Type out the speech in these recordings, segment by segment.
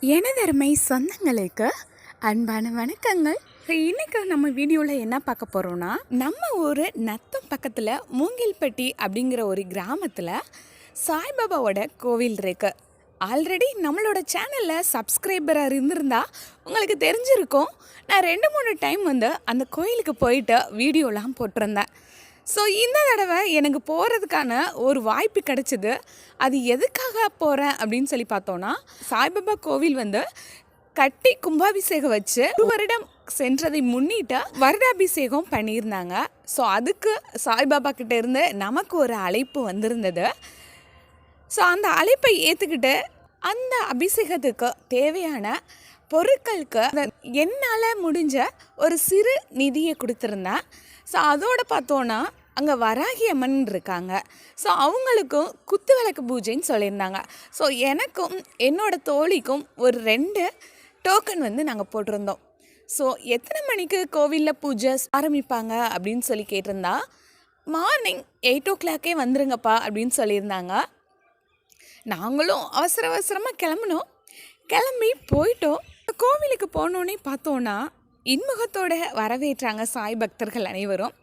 எனதருமை சொந்தங்களுக்கு அன்பான வணக்கங்கள். இன்னைக்கு நம்ம வீடியோவில் என்ன பார்க்க போகிறோன்னா, நம்ம ஊர் நத்தம் பக்கத்தில் மூங்கில்பட்டி அப்படிங்கிற ஒரு கிராமத்தில் சாய்பாபாவோட கோவில் இருக்கு. ஆல்ரெடி நம்மளோட சேனலில் சப்ஸ்கிரைபராக இருந்திருந்தா உங்களுக்கு தெரிஞ்சிருக்கும். நான் 2-3 டைம் அந்த கோயிலுக்கு போயிட்டு வீடியோலாம் போட்டிருந்தேன். ஸோ இந்த தடவை எனக்கு போகிறதுக்கான ஒரு வாய்ப்பு கிடச்சிது. அது எதுக்காக போகிறேன் அப்படின்னு சொல்லி பார்த்தோன்னா, சாய்பாபா கோவில் கட்டி கும்பாபிஷேகம் வச்சு ஒரு வருடம் சென்றதை முன்னிட்டு வருடாபிஷேகம் பண்ணியிருந்தாங்க. ஸோ அதுக்கு சாய்பாபா கிட்ட இருந்து நமக்கு ஒரு அழைப்பு வந்திருந்தது. ஸோ அந்த அழைப்பை ஏற்றுக்கிட்டு அந்த அபிஷேகத்துக்கு தேவையான பொருட்களுக்கு என்னால் முடிஞ்ச ஒரு சிறு நிதியை கொடுத்துருந்தேன். ஸோ அதோடு பார்த்தோன்னா அங்கே வராகி அம்மன் இருக்காங்க. ஸோ அவங்களுக்கும் குத்து விளக்கு பூஜைன்னு சொல்லியிருந்தாங்க. ஸோ எனக்கும் என்னோடய தோழிக்கும் ஒரு 2 டோக்கன் நாங்கள் போட்டிருந்தோம். ஸோ எத்தனை மணிக்கு கோவிலில் பூஜை ஆரம்பிப்பாங்க அப்படின்னு சொல்லி கேட்டிருந்தா, மார்னிங் 8 o'clock வந்துருங்கப்பா அப்படின்னு சொல்லியிருந்தாங்க. நாங்களும் அவசரமாக கிளம்பி போயிட்டோம். கோவிலுக்கு போனோன்னே பார்த்தோன்னா இன்முகத்தோடு வரவேற்றாங்க சாய் பக்தர்கள் அனைவரும்.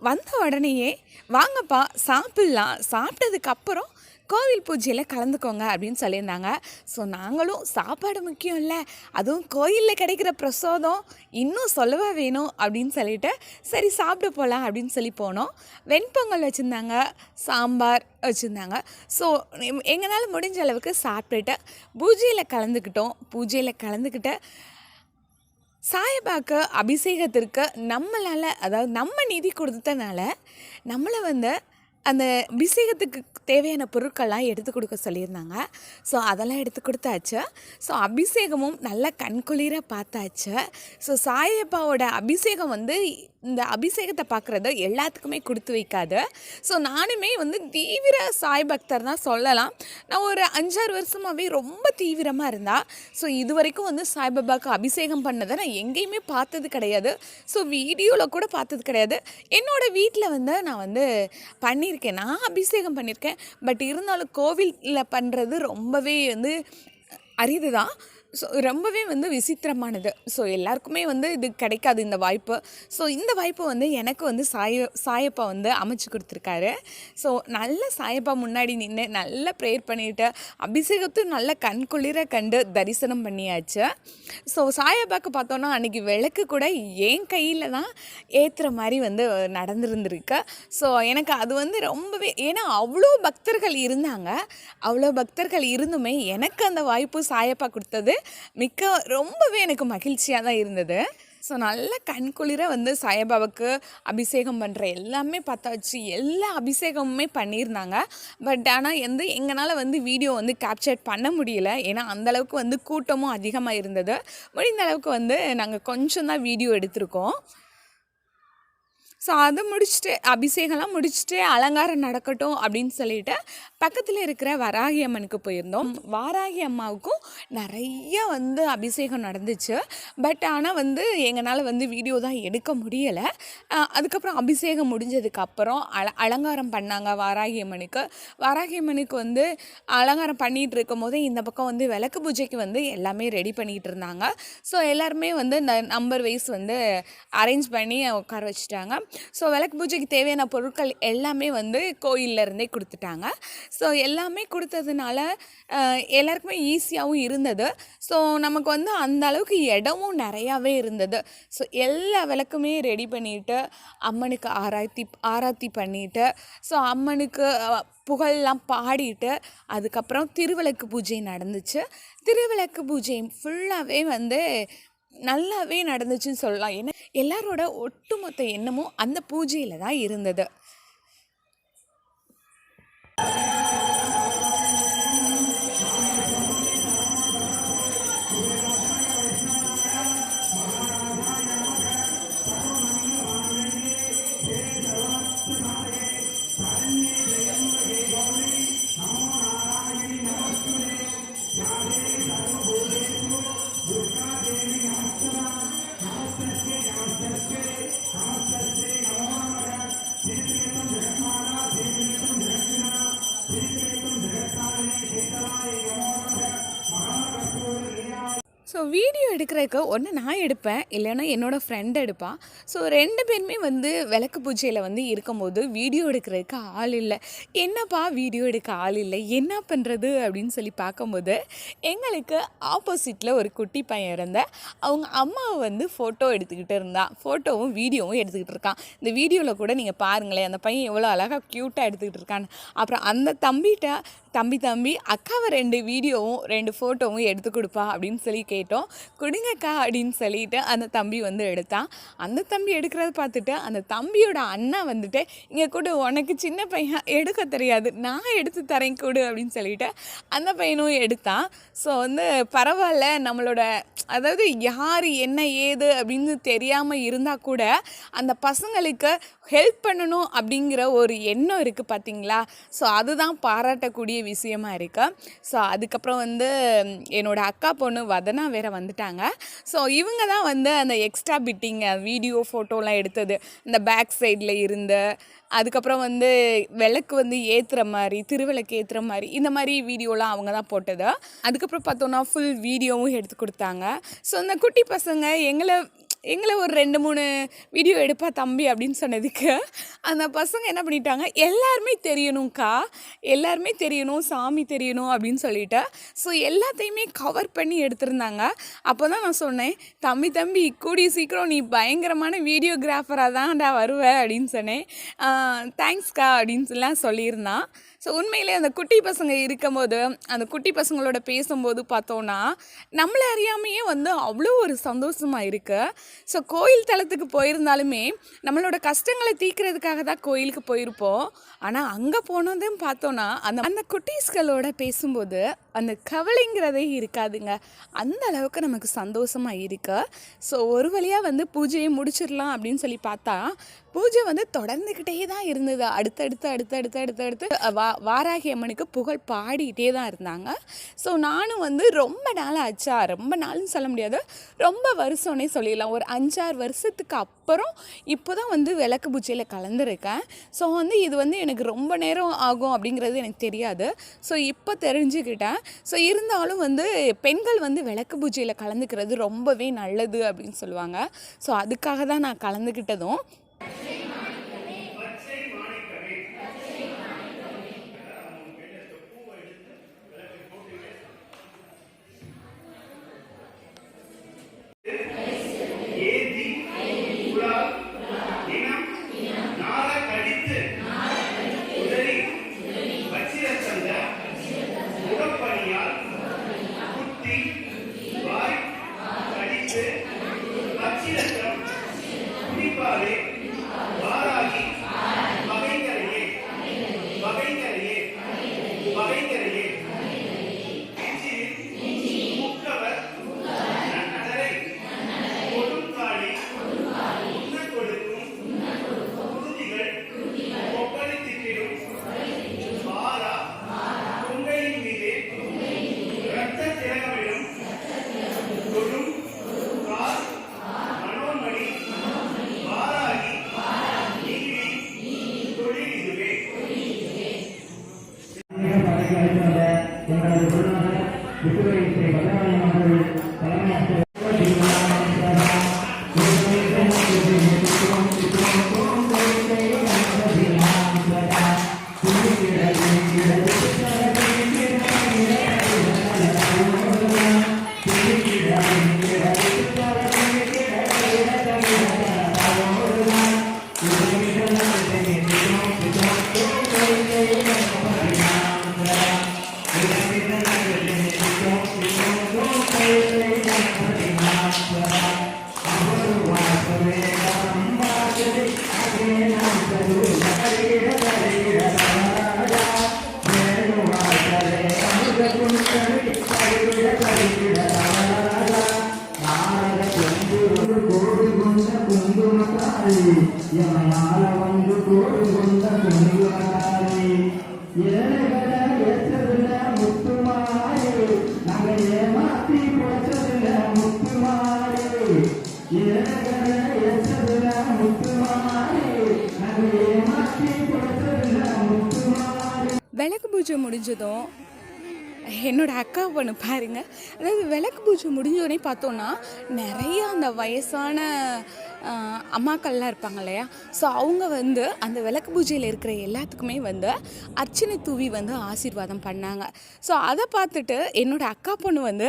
வந்த உடனேயே வாங்கப்பா சாப்பிட்லாம், சாப்பிட்டதுக்கப்புறம் கோவில் பூஜையில் கலந்துக்கோங்க அப்படின்னு சொல்லியிருந்தாங்க. ஸோ நாங்களும் சாப்பாடு முக்கியம் இல்லை, அதுவும் கோயிலில் கிடைக்கிற பிரசாதம் இன்னும் சொல்லவா வேணும் அப்படின்னு சொல்லிட்டு சரி சாப்பிட போகலாம் அப்படின்னு சொல்லி போனோம். வெண்பொங்கல் வச்சுருந்தாங்க, சாம்பார் வச்சுருந்தாங்க. ஸோ எங்களால் முடிஞ்ச அளவுக்கு சாப்பிட்டுட்டு பூஜையில் கலந்துக்கிட்டு சாய்பாபாக்கு அபிஷேகத்திற்கு நம்மளால், அதாவது நம்ம நிதி கொடுத்தனால நம்மளை அந்த அபிஷேகத்துக்கு தேவையான பொருட்கள்லாம் எடுத்து கொடுக்க சொல்லியிருந்தாங்க. ஸோ அதெல்லாம் எடுத்து கொடுத்தாச்சு. ஸோ அபிஷேகமும் நல்லா கண்குளிர பார்த்தாச்சு. ஸோ சாய்பாபாவோட அபிஷேகம் இந்த அபிஷேகத்தை பார்க்குறது எல்லாத்துக்குமே கொடுத்து வைக்காது. ஸோ நானுமே தீவிர சாய் பக்தர் தான் சொல்லலாம். நான் ஒரு 5-6 வருஷமாகவே ரொம்ப தீவிரமாக இருந்தால். ஸோ இது வரைக்கும் சாய்பாபாவுக்கு அபிஷேகம் பண்ணதை நான் எங்கேயுமே பார்த்தது கிடையாது. ஸோ வீடியோவில் கூட பார்த்தது கிடையாது. என்னோடய வீட்டில் நான் பண்ணியிருக்கேன், நான் அபிஷேகம் பண்ணியிருக்கேன். பட் இருந்தாலும் கோவிலில் பண்ணுறது ரொம்பவே அரிது தான். ஸோ ரொம்பவே விசித்திரமானது. ஸோ எல்லாருக்குமே இது கிடைக்காது இந்த வாய்ப்பு. ஸோ இந்த வாய்ப்பு எனக்கு சாயப்பா அமைச்சு கொடுத்துருக்காரு. ஸோ நல்ல சாயப்பா முன்னாடி நின்று நல்லா ப்ரேயர் பண்ணிவிட்டு அபிஷேகத்தையும் நல்ல கண்குளிர கண்டு தரிசனம் பண்ணியாச்சு. ஸோ சாயப்பாக்கு பார்த்தோன்னா அன்றைக்கி விளக்கு கூட என் கையில் தான் ஏற்றுற மாதிரி நடந்துருந்துருக்கு. ஸோ எனக்கு அது ரொம்பவே, ஏன்னா அவ்வளோ பக்தர்கள் இருந்தாங்க. அவ்வளோ பக்தர்கள் இருந்துமே எனக்கு அந்த வாய்ப்பு சாயப்பா கொடுத்தது ரொம்பவே எனக்கு மகிழ்ச்சியாக தான் இருந்தது. ஸோ நல்ல கண்குளிர சாய்பாபாவுக்கு அபிஷேகம் பண்ணுற எல்லாமே பார்த்தாச்சு. எல்லா அபிஷேகமுமே பண்ணியிருந்தாங்க. பட் ஆனால் எங்களால் வீடியோ கேப்சர் பண்ண முடியல. ஏன்னா அந்தளவுக்கு கூட்டமும் அதிகமாக இருந்தது. முடிந்த அளவுக்கு நாங்கள் கொஞ்சம் தான் வீடியோ எடுத்திருக்கோம். ஸோ அதை முடிச்சுட்டு அபிஷேகம்லாம் முடிச்சுட்டு அலங்காரம் நடக்கட்டும் அப்படின்னு சொல்லிட்டு பக்கத்தில் இருக்கிற வராகி அம்மனுக்கு போயிருந்தோம். வாராகி அம்மாவுக்கும் நிறைய அபிஷேகம் நடந்துச்சு. பட் ஆனால் எங்களால் வீடியோ தான் எடுக்க முடியலை. அதுக்கப்புறம் அபிஷேகம் முடிஞ்சதுக்கப்புறம் அலங்காரம் பண்ணாங்க வாராகி அம்மனுக்கு. வாராகி அம்மனுக்கு அலங்காரம் பண்ணிகிட்டு இருக்கும் போதே இந்த பக்கம் விளக்கு பூஜைக்கு எல்லாமே ரெடி பண்ணிகிட்டு இருந்தாங்க. ஸோ எல்லாருமே இந்த நம்பர் வைஸ் அரேஞ்ச் பண்ணி உட்கார வச்சுட்டாங்க. ஸோ விளக்கு பூஜைக்கு தேவையான பொருட்கள் எல்லாமே கோயிலிருந்தே கொடுத்துட்டாங்க. ஸோ எல்லாமே கொடுத்ததுனால எல்லாருக்குமே ஈஸியாகவும் இருந்தது. ஸோ நமக்கு அந்த அளவுக்கு இடமும் நிறையாவே இருந்தது. ஸோ எல்லா விளக்குமே ரெடி பண்ணிவிட்டு அம்மனுக்கு ஆராத்தி பண்ணிவிட்டு ஸோ அம்மனுக்கு புகழெலாம் பாடிட்டு அதுக்கப்புறம் திருவிளக்கு பூஜை நடந்துச்சு. திருவிளக்கு பூஜை ஃபுல்லாகவே நல்லாவே நடந்துச்சுன்னு சொல்லலாம். ஏன்னா எல்லாரோட ஒட்டுமொத்த எண்ணமும் அந்த பூஜையில் தான் இருந்தது. Namaste. ஸோ வீடியோ எடுக்கிறதுக்கு ஒன்று நான் எடுப்பேன், இல்லைன்னா என்னோடய ஃப்ரெண்ட் எடுப்பான். ஸோ 2 பேருமே வந்து விளக்கு பூஜையில் வந்து இருக்கும்போது வீடியோ எடுக்கிறதுக்கு ஆள் இல்லை. என்னப்பா வீடியோ எடுக்க ஆள் இல்லை, என்ன பண்ணுறது அப்படின்னு சொல்லி பார்க்கும்போது எங்களுக்கு ஆப்போசிட்டில் ஒரு குட்டி பையன் இருந்த அவங்க அம்மாவை வந்து ஃபோட்டோ எடுத்துக்கிட்டு இருந்தான். ஃபோட்டோவும் வீடியோவும் எடுத்துக்கிட்டு இருக்கான். இந்த வீடியோவில் கூட நீங்கள் பாருங்களேன், அந்த பையன் எவ்வளோ அழகாக க்யூட்டாக எடுத்துக்கிட்டு இருக்கான்னு. அப்புறம் அந்த தம்பிகிட்ட தம்பி அக்காவை 2 வீடியோவும் 2 ஃபோட்டோவும் எடுத்து கொடுப்பா அப்படின்னு சொல்லி கேட்டோம். கொடுங்கக்கா அப்படின்னு சொல்லிட்டு அந்த தம்பி வந்து எடுத்தான். அந்த தம்பி எடுக்கிறத பார்த்துட்டு அந்த தம்பியோட அண்ணா வந்துட்டு இங்கே கூட உனக்கு சின்ன பையன் எடுக்க தெரியாது, நான் எடுத்து தரேன் கொடு அப்படின்னு சொல்லிட்டு அந்த பையனும் எடுத்தான். ஸோ வந்து பரவாயில்ல, நம்மளோட அதாவது யார் என்ன ஏது அப்படின்னு தெரியாமல் இருந்தால் கூட அந்த பசங்களுக்கு ஹெல்ப் பண்ணணும் அப்படிங்கிற ஒரு எண்ணம் இருக்குது பார்த்தீங்களா. ஸோ அதுதான் பாராட்டக்கூடிய விஷயமா இருக்குது. ஸோ அதுக்கப்புறம் வந்து என்னோடய அக்கா பொண்ணு வதனா வேறு வந்துட்டாங்க. ஸோ இவங்க தான் வந்து அந்த எக்ஸ்ட்ரா பிட்டிங் வீடியோ ஃபோட்டோலாம் எடுத்தது. இந்த பேக் சைடில் இருந்து அதுக்கப்புறம் வந்து விளக்கு வந்து ஏற்றுற மாதிரி, திருவிளக்கு ஏற்றுற மாதிரி, இந்த மாதிரி வீடியோலாம் அவங்க தான் போட்டது. அதுக்கப்புறம் பார்த்தோன்னா ஃபுல் வீடியோவும் எடுத்து கொடுத்தாங்க. ஸோ இந்த குட்டி பசங்க எங்களை ஒரு 2-3 வீடியோ எடுப்பா தம்பி அப்படின்னு சொன்னதுக்கு அந்த பசங்க என்ன பண்ணிட்டாங்க, எல்லாருமே தெரியணும்க்கா, எல்லாருமே தெரியணும், சாமி தெரியணும் அப்படின்னு சொல்லிட்டு ஸோ எல்லாத்தையுமே கவர் பண்ணி எடுத்திருந்தாங்க. அப்போ தான் நான் சொன்னேன், தம்பி கூடிய சீக்கிரம் நீ பயங்கரமான வீடியோகிராஃபராக தான்டா வருவ அப்படின்னு சொன்னேன். தேங்க்ஸ்க்கா அப்படின்னு சொல்லியிருந்தான். ஸோ உண்மையிலே அந்த குட்டி பசங்க இருக்கும்போது அந்த குட்டி பசங்களோட பேசும்போது பார்த்தோன்னா நம்மளை அறியாமையே வந்து அவ்வளோ ஒரு சந்தோஷமாக இருக்குது. ஸோ கோயில் தலத்துக்கு போயிருந்தாலுமே நம்மளோட கஷ்டங்களை தீர்க்கிறதுக்காக தான் கோயிலுக்கு போயிருப்போம். ஆனால் அங்கே போனதும் பார்த்தோன்னா அந்த குட்டீஸ்களோட பேசும்போது அந்த கவலைங்கிறதே இருக்காதுங்க. அந்த அளவுக்கு நமக்கு சந்தோஷமாக இருக்கு. ஸோ ஒரு வழியாக வந்து பூஜையை முடிச்சிடலாம் அப்படின்னு சொல்லி பார்த்தா பூஜை வந்து தொடர்ந்துக்கிட்டே தான் இருந்தது. அடுத்தடுத்து வாராகி அம்மனுக்கு புகழ் பாடிக்கிட்டே தான் இருந்தாங்க. ஸோ நானும் வந்து ரொம்ப நாள் ஆச்சா, ரொம்ப நாள்னு சொல்ல முடியாது, ரொம்ப வருஷம்னே சொல்லிடலாம், ஒரு 5-6 வருஷத்துக்கு அப்புறம் இப்போ தான் வந்து விளக்கு பூஜையில் கலந்துருக்கேன். ஸோ வந்து இது வந்து எனக்கு ரொம்ப நேரம் ஆகும் அப்படிங்கிறது எனக்கு தெரியாது. ஸோ இப்போ தெரிஞ்சுக்கிட்டேன். ஸோ இருந்தாலும் வந்து பெண்கள் வந்து விளக்கு பூஜையில் கலந்துக்கிறது ரொம்பவே நல்லது அப்படின்னு சொல்லுவாங்க. ஸோ அதுக்காக தான் நான் கலந்துக்கிட்டதும். விளக்கு பூஜை முடிஞ்சதும் என்னோடய அக்கா பொண்ணு பாருங்க, அதாவது விளக்கு பூஜை முடிஞ்சோடனே பார்த்தோன்னா நிறைய அந்த வயசான அம்மாக்கள்லாம் இருப்பாங்க இல்லையா, ஸோ அவங்க வந்து அந்த விளக்கு பூஜையில் இருக்கிற எல்லாத்துக்குமே வந்து அர்ச்சனை தூவி வந்து ஆசீர்வாதம் பண்ணாங்க. ஸோ அதை பார்த்துட்டு என்னோடய அக்கா பொண்ணு வந்து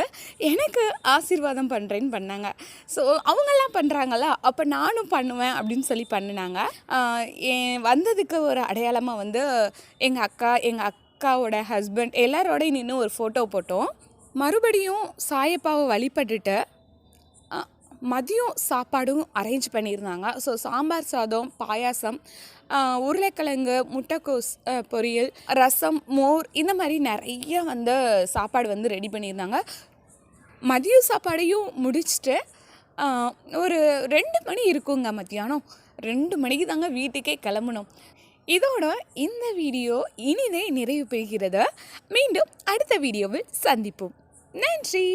எனக்கு ஆசீர்வாதம் பண்ணுறேன்னு பண்ணாங்க. ஸோ அவங்கெல்லாம் பண்ணுறாங்களா, அப்போ நானும் பண்ணுவேன் அப்படின்னு சொல்லி பண்ணினாங்க. என் வந்ததுக்கு ஒரு அடையாளமாக வந்து எங்கள் அக்காவோட ஹஸ்பண்ட் எல்லாரோடையும் நின்று ஒரு ஃபோட்டோ போட்டோம். மறுபடியும் சாயப்பாவை வழிபட்டுட்டு மதியம் சாப்பாடும் அரேஞ்ச் பண்ணியிருந்தாங்க. ஸோ சாம்பார் சாதம், பாயாசம், உருளைக்கிழங்கு, முட்டைக்கோஸ் பொரியல், ரசம், மோர், இந்த மாதிரி நிறைய வந்து சாப்பாடு வந்து ரெடி பண்ணியிருந்தாங்க. மதியம் சாப்பாடையும் முடிச்சுட்டு ஒரு 2 மணி இருக்குங்க, மத்தியானம் 2 மணிக்கு தாங்க வீட்டுக்கே கிளம்பணும். இதோட இந்த வீடியோ இனிதே நிறைவு பெறுகிறது. மீண்டும் அடுத்த வீடியோவில் சந்திப்போம். நன்றி.